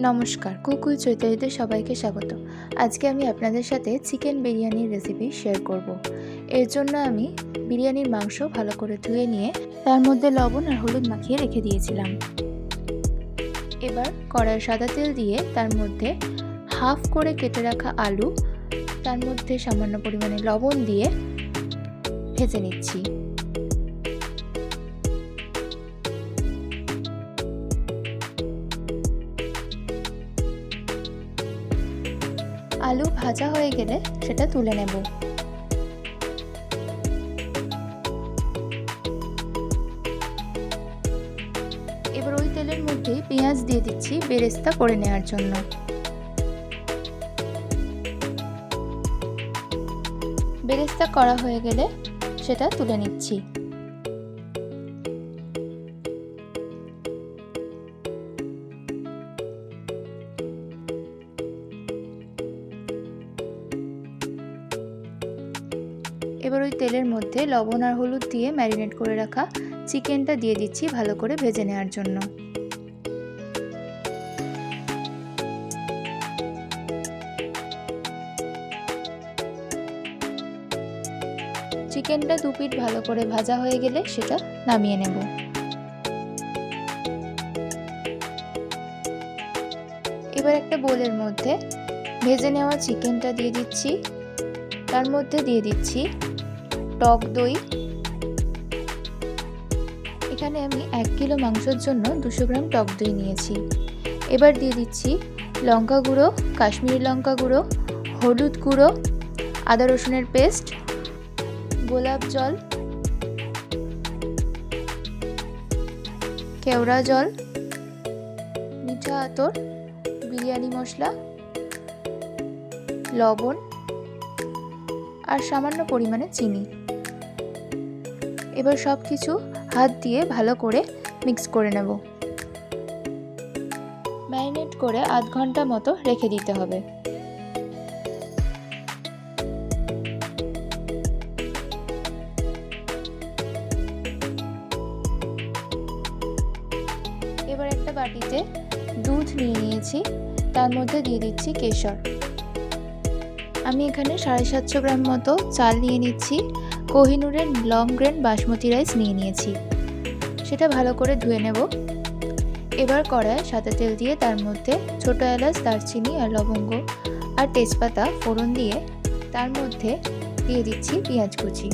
নমস্কার, cook with চৈতালিতে সবাইকে স্বাগত। আজকে আমি আপনাদের সাথে চিকেন বিরিয়ানির রেসিপি শেয়ার করব। এর জন্য আমি বিরিয়ানির মাংস ভালো করে ধুয়ে নিয়ে তার মধ্যে লবণ আর হলুদ মাখিয়ে রেখে দিয়েছিলাম। এবার কড়াইয়ে সাদা তেল দিয়ে তার মধ্যে হাফ করে কেটে রাখা আলু, তার মধ্যে সামান্য পরিমাণে লবণ দিয়ে ভেজে নিচ্ছি। আলু ভাজা হয়ে গেলে সেটা তুলে নেব। এবার ওই তেলের মধ্যে পেঁয়াজ দিয়ে দিচ্ছি বেরেস্তা করে নেওয়ার জন্য। বেরেস্তা করা হয়ে গেলে সেটা তুলে নিচ্ছি। এবার ওই তেলের মধ্যে লবণ আর হলুদ দিয়ে ম্যারিনেট করে রাখা চিকেনটা দিয়ে দিচ্ছি ভালো করে ভেজে নেওয়ার জন্য। চিকেনটা দু পিঠ ভালো করে ভাজা হয়ে গেলে সেটা নামিয়ে নেব। এবার একটা বোলের মধ্যে ভেজে নেওয়া চিকেনটা দিয়ে দিচ্ছি, তার মধ্যে দিয়ে দিচ্ছি টক দই। এখানে আমি 1 কিলো মাংসের জন্য 200 গ্রাম টক দই নিয়েছি। এবার দিয়ে দিচ্ছি লঙ্কা গুঁড়ো, কাশ্মীরি লঙ্কা গুঁড়ো, হলুদ গুঁড়ো, আদা রসুনের পেস্ট, গোলাপ জল, কেওড়া জল, মিঠা আতর, বিরিয়ানি মশলা, লবণ আর সামান্য পরিমাণে চিনি। এবার সব কিছু হাত দিয়ে ভালো করে মিক্স করে নেব। ম্যারিনেট করে আধ ঘন্টা মতো রেখে দিতে হবে। এবার একটা বাটিতে দুধ নিয়ে নিয়েছি, তার মধ্যে দিয়ে দিচ্ছি কেশর। আমি এখানে 750 গ্রাম মতো চাল নিয়ে নিচ্ছি। কোহিনুরের লং গ্রেন বাসমতি রাইস নিয়ে নিয়েছি, সেটা ভালো করে ধুয়ে নেব। এবার কড়ায় সাদা তেল দিয়ে তার মধ্যে ছোটো এলাচ, দারচিনি আর লবঙ্গ আর তেজপাতা ফোড়ন দিয়ে তার মধ্যে দিয়ে দিচ্ছি পেঁয়াজ কুচি।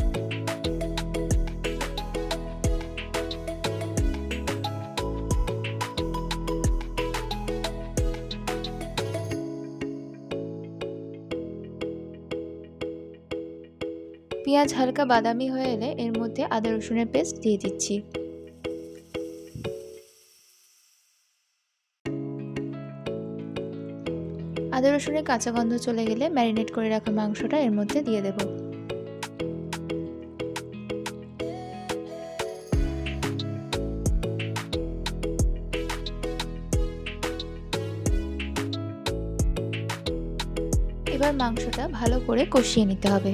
পেঁয়াজ হালকা বাদামি হয়ে এলে এর মধ্যে আদা রসুনের পেস্ট দিয়ে দিচ্ছি। আদা রসুনের কাঁচা গন্ধ চলে গেলে ম্যারিনেট করে রাখা মাংসটা এর মধ্যে দিয়ে দেব। এবার মাংসটা ভালো করে কষিয়ে নিতে হবে।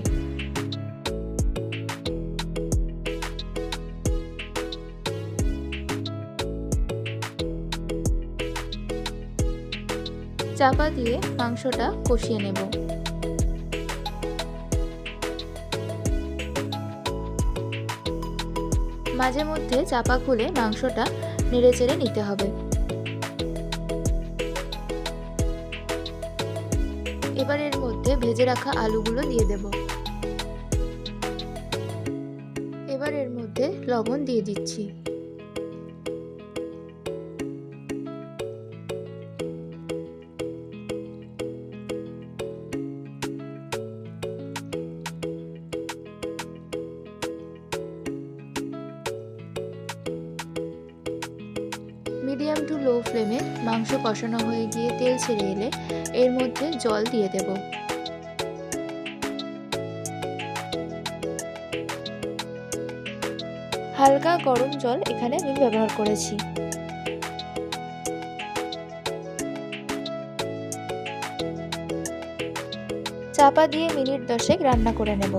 চাপা দিয়ে মাংসটা কষিয়ে নেব। মাঝে মধ্যে চাপা খুলে মাংসটা নেড়েচেড়ে নিতে হবে। এবার এর মধ্যে ভেজে রাখা আলুগুলো দিয়ে দেব। এবার এর মধ্যে লবণ দিয়ে দিচ্ছি। মিডিয়াম টু লো ফ্লেমে মাংস কষানো হয়ে গিয়ে তেল ছেড়ে এলে এর মধ্যে জল দিয়ে দেব। হালকা গরম জল এখানে আমি ব্যবহার করেছি। চাপা দিয়ে মিনিট 10 রান্না করে নেব।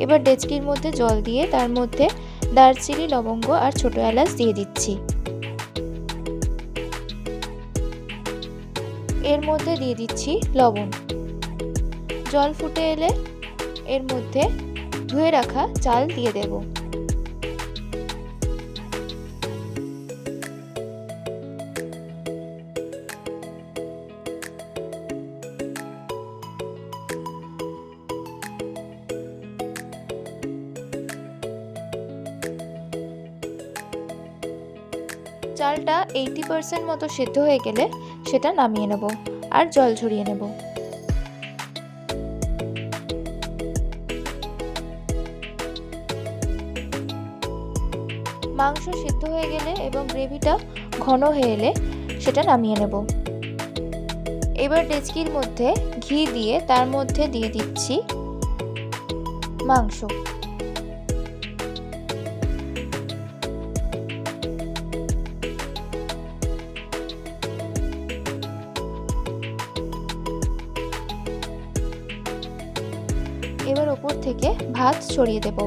এবার ডেচকির মধ্যে জল দিয়ে তার মধ্যে দারচিনি, লবঙ্গ আর ছোটো এলাচ দিয়ে দিচ্ছি। এর মধ্যে দিয়ে দিচ্ছি লবণ। জল ফুটে এলে এর মধ্যে ধুয়ে রাখা চাল দিয়ে দেব। চালটা 80% মতো সেদ্ধ হয়ে গেলে সেটা নামিয়ে নেব আর জল ঝরিয়ে নেব। মাংস সিদ্ধ হয়ে গেলে এবং গ্রেভিটা ঘন হয়ে এলে সেটা নামিয়ে নেব। এবার ডেচকির মধ্যে ঘি দিয়ে তার মধ্যে দিয়ে দিচ্ছি মাংস। এবার উপর থেকে ভাত ছড়িয়ে দেব।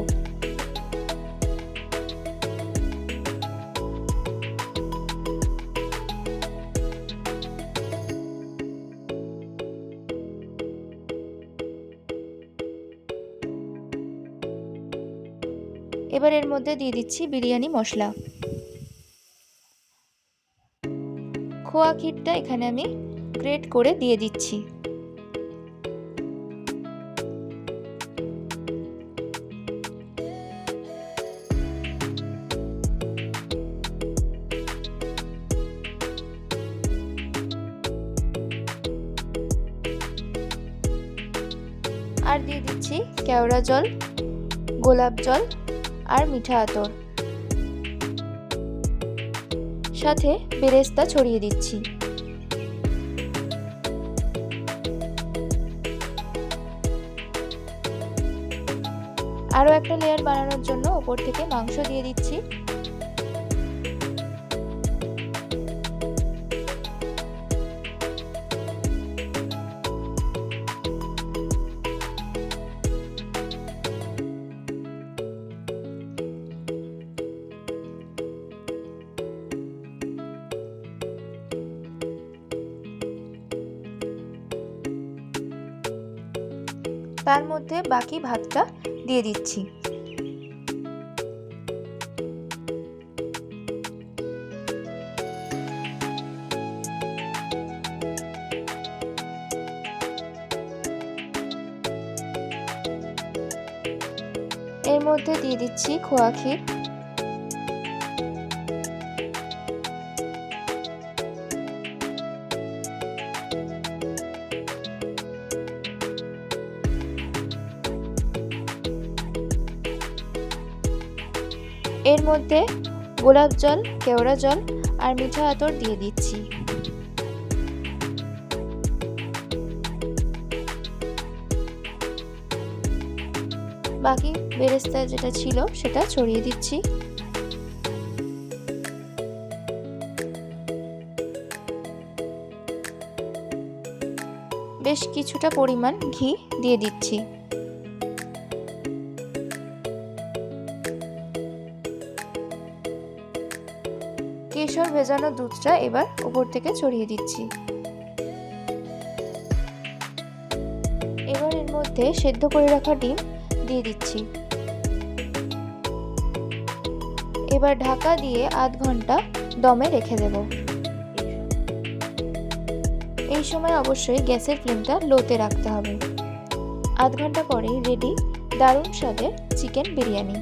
এবার এর মধ্যে দিয়ে দিচ্ছি বিরিয়ানি মশলা। খোয়া ক্ষীরটা এখানে আমি গ্রেট করে দিয়ে দিচ্ছি। আর দিয়ে দিচ্ছি কেওড়া জল, গোলাপ জল আর মিঠা আতর, সাথে বেরেস্তা ছড়িয়ে দিচ্ছি। আরও একটা লেয়ার বানানোর জন্য উপর থেকে মাংস দিয়ে দিচ্ছি। তার মধ্যে বাকি ভাতটা দিয়ে দিচ্ছি। এর মধ্যে দিয়ে দিচ্ছি খোয়া ক্ষীর। এর মধ্যে গোলাপ জল, কেওড়া জল আর মিঠা আতর দিয়ে দিচ্ছি। বাকি বেরেস্তা যেটা ছিল সেটা ছড়িয়ে দিচ্ছি। বেশ কিছুটা পরিমাণ ঘি দিয়ে দিচ্ছি। কেশর ভেজানো দুধটা এবার উপর থেকে ছড়িয়ে দিচ্ছি। এবার এর মধ্যে সেদ্ধ করে রাখা ডিম দিয়ে দিচ্ছি। এবার ঢাকা দিয়ে আধ ঘন্টা দমে রেখে দেব। এই সময় অবশ্যই গ্যাসের ফ্লেমটা লোতে রাখতে হবে। আধ ঘন্টা পরেই রেডি দারুণ স্বাদের চিকেন বিরিয়ানি।